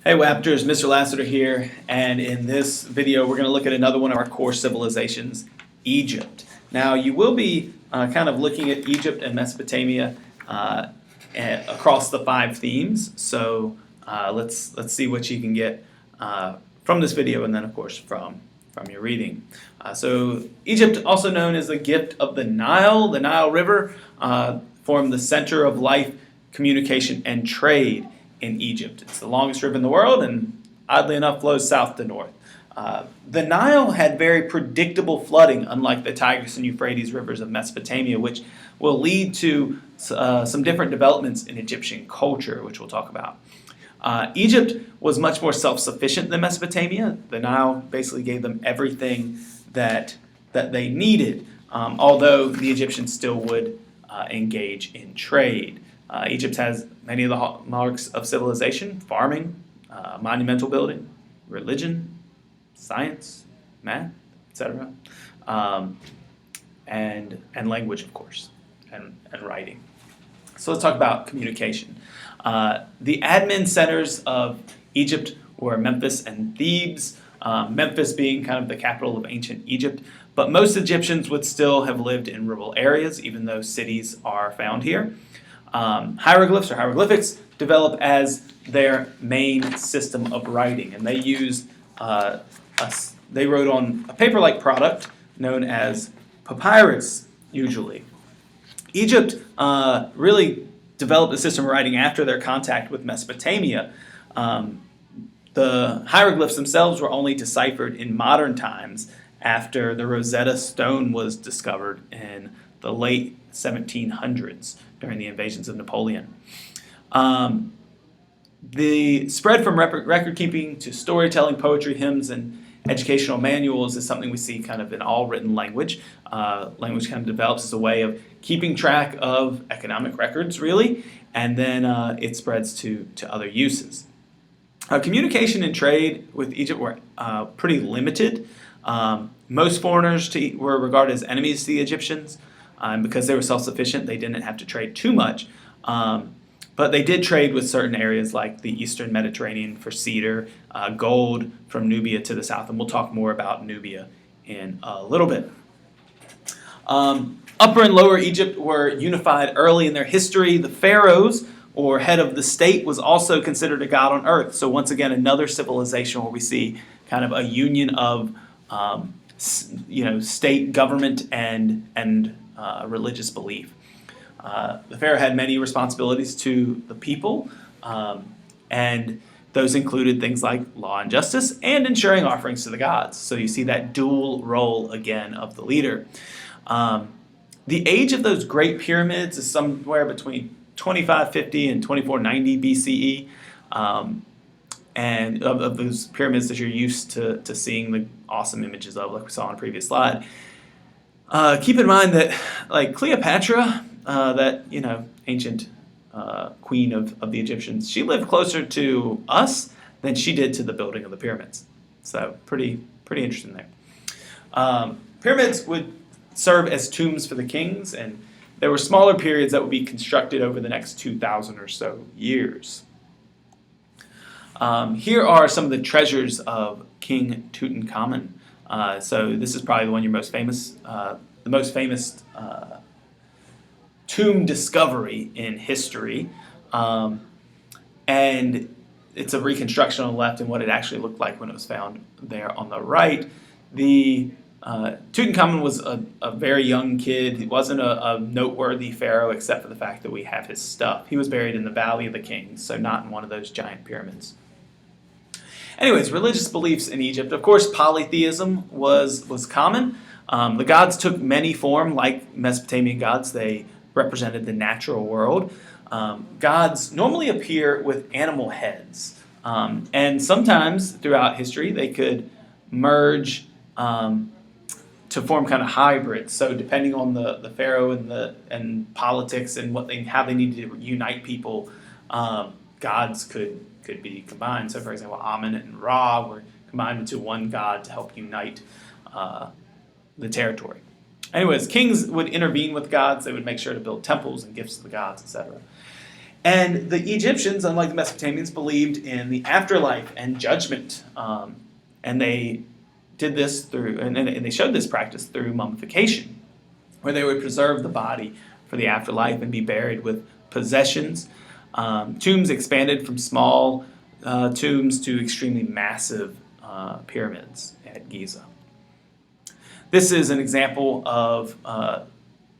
Hey Waptors, Mr. Lassiter here, and in this video we're going to look at another one of our core civilizations, Egypt. Now you will be kind of looking at Egypt and Mesopotamia across the 5 themes, so let's see what you can get from this video and then of course from your reading. So Egypt, also known as the gift of the Nile River, formed the center of life, communication, and trade in Egypt. It's the longest river in the world and oddly enough flows south to north. The Nile had very predictable flooding, unlike the Tigris and Euphrates rivers of Mesopotamia, which will lead to some different developments in Egyptian culture, which we'll talk about. Egypt was much more self-sufficient than Mesopotamia. The Nile basically gave them everything that they needed, although the Egyptians still would engage in trade. Egypt has many of the hallmarks of civilization: farming, monumental building, religion, science, math, etc., and language, of course, and writing. So let's talk about communication. The admin centers of Egypt were Memphis and Thebes, Memphis being kind of the capital of ancient Egypt, but most Egyptians would still have lived in rural areas, even though cities are found here. Hieroglyphs or hieroglyphics develop as their main system of writing, and they use they wrote on a paper-like product known as papyrus, usually. Egypt really developed a system of writing after their contact with Mesopotamia. The hieroglyphs themselves were only deciphered in modern times after the Rosetta Stone was discovered in the late 1700s during the invasions of Napoleon. The spread from record keeping to storytelling, poetry, hymns, and educational manuals is something we see kind of in all written language. Language kind of develops as a way of keeping track of economic records, really, and then it spreads to other uses. Communication and trade with Egypt were pretty limited. Most foreigners were regarded as enemies to the Egyptians. Because they were self-sufficient, they didn't have to trade too much. But they did trade with certain areas like the Eastern Mediterranean for cedar, gold from Nubia to the south. And we'll talk more about Nubia in a little bit. Upper and Lower Egypt were unified early in their history. The Pharaohs, or head of the state, was also considered a god on earth. So once again, another civilization where we see kind of a union of state government and religious belief. The Pharaoh had many responsibilities to the people, and those included things like law and justice and ensuring offerings to the gods. So you see that dual role again of the leader. The age of those great pyramids is somewhere between 2550 and 2490 BCE. And of those pyramids that you're used to seeing the awesome images of, like we saw on a previous slide. Keep in mind that, like Cleopatra, that ancient queen of the Egyptians, she lived closer to us than she did to the building of the pyramids. So pretty interesting there. Pyramids would serve as tombs for the kings, and there were smaller periods that would be constructed over the next 2,000 or so years. Here are some of the treasures of King Tutankhamen. So this is probably the one you're most famous, the most famous tomb discovery in history, and it's a reconstruction on the left and what it actually looked like when it was found there on the right. The Tutankhamen was a very young kid. He wasn't a noteworthy pharaoh except for the fact that we have his stuff. He was buried in the Valley of the Kings, so not in one of those giant pyramids. Anyways, religious beliefs in Egypt. Of course, polytheism was common. The gods took many forms, like Mesopotamian gods. They represented the natural world. Gods normally appear with animal heads. And sometimes throughout history, they could merge to form kind of hybrids. So depending on the pharaoh and politics and how they needed to unite people, gods could be combined. So for example, Amun and Ra were combined into one god to help unite the territory. Anyways, kings would intervene with gods. They would make sure to build temples and gifts to the gods, etc. And the Egyptians, unlike the Mesopotamians, believed in the afterlife and judgment. And they did this through, and they showed this practice through mummification, where they would preserve the body for the afterlife and be buried with possessions. Tombs expanded from small tombs to extremely massive pyramids at Giza. This is an example of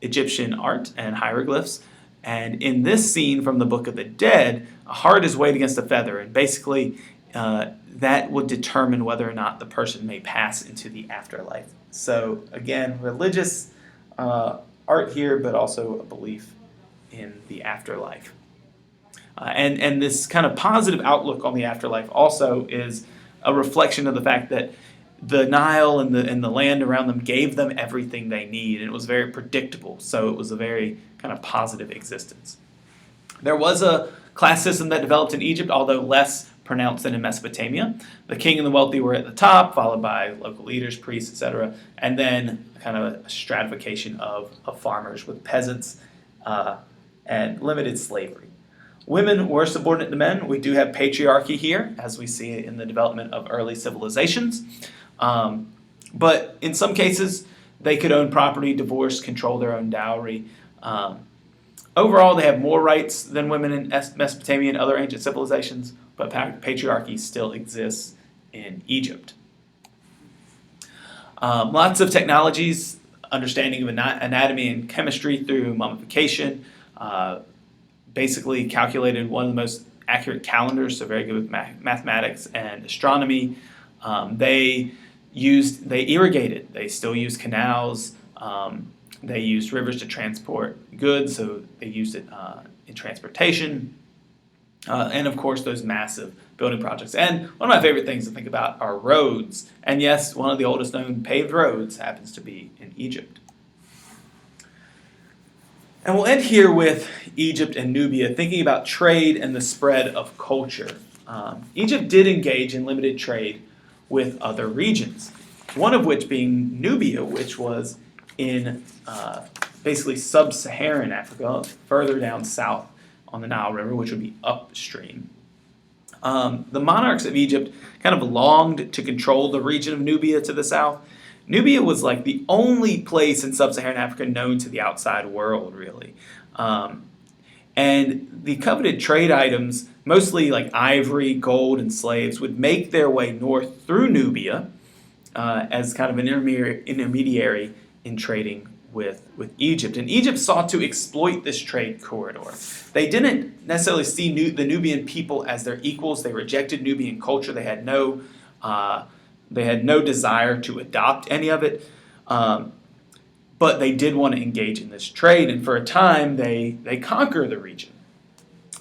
Egyptian art and hieroglyphs. And in this scene from the Book of the Dead, a heart is weighed against a feather, and basically that would determine whether or not the person may pass into the afterlife. So again, religious art here, but also a belief in the afterlife. And this kind of positive outlook on the afterlife also is a reflection of the fact that the Nile and the land around them gave them everything they need, and it was very predictable, so it was a very kind of positive existence. There was a class system that developed in Egypt, although less pronounced than in Mesopotamia. The king and the wealthy were at the top, followed by local leaders, priests, etc., and then kind of a stratification of farmers with peasants and limited slavery. Women were subordinate to men. We do have patriarchy here, as we see in the development of early civilizations. But in some cases, they could own property, divorce, control their own dowry. Overall, they have more rights than women in Mesopotamia and other ancient civilizations, but patriarchy still exists in Egypt. Lots of technologies, understanding of anatomy and chemistry through mummification, basically calculated one of the most accurate calendars, so very good with mathematics and astronomy. They irrigated. They still use canals. They used rivers to transport goods, so they used it in transportation. And of course, those massive building projects. And one of my favorite things to think about are roads. And yes, one of the oldest known paved roads happens to be in Egypt. And we'll end here with Egypt and Nubia, thinking about trade and the spread of culture. Egypt did engage in limited trade with other regions, one of which being Nubia, which was in basically sub-Saharan Africa, further down south on the Nile River, which would be upstream. The monarchs of Egypt kind of longed to control the region of Nubia to the south. Nubia was like the only place in sub-Saharan Africa known to the outside world, really. And the coveted trade items, mostly like ivory, gold, and slaves, would make their way north through Nubia as kind of an intermediary in trading with Egypt. And Egypt sought to exploit this trade corridor. They didn't necessarily see the Nubian people as their equals. They rejected Nubian culture. They had no desire to adopt any of it. But they did want to engage in this trade, and for a time they conquered the region.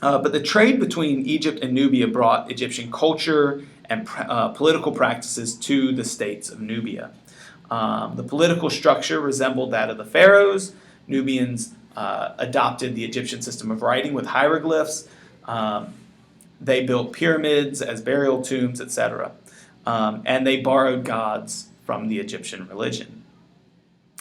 But the trade between Egypt and Nubia brought Egyptian culture and political practices to the states of Nubia. The political structure resembled that of the Pharaohs. Nubians adopted the Egyptian system of writing with hieroglyphs. They built pyramids as burial tombs, etc. And they borrowed gods from the Egyptian religion.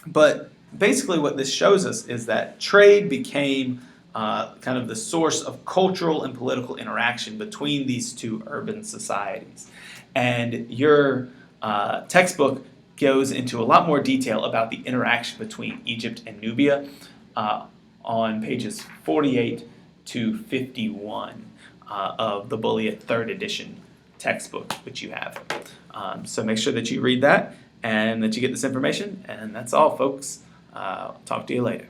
But basically what this shows us is that trade became kind of the source of cultural and political interaction between these two urban societies. And your textbook goes into a lot more detail about the interaction between Egypt and Nubia on pages 48 to 51 of the Bulliet 3rd edition textbook, which you have. So make sure that you read that and that you get this information. And that's all, folks. Talk to you later.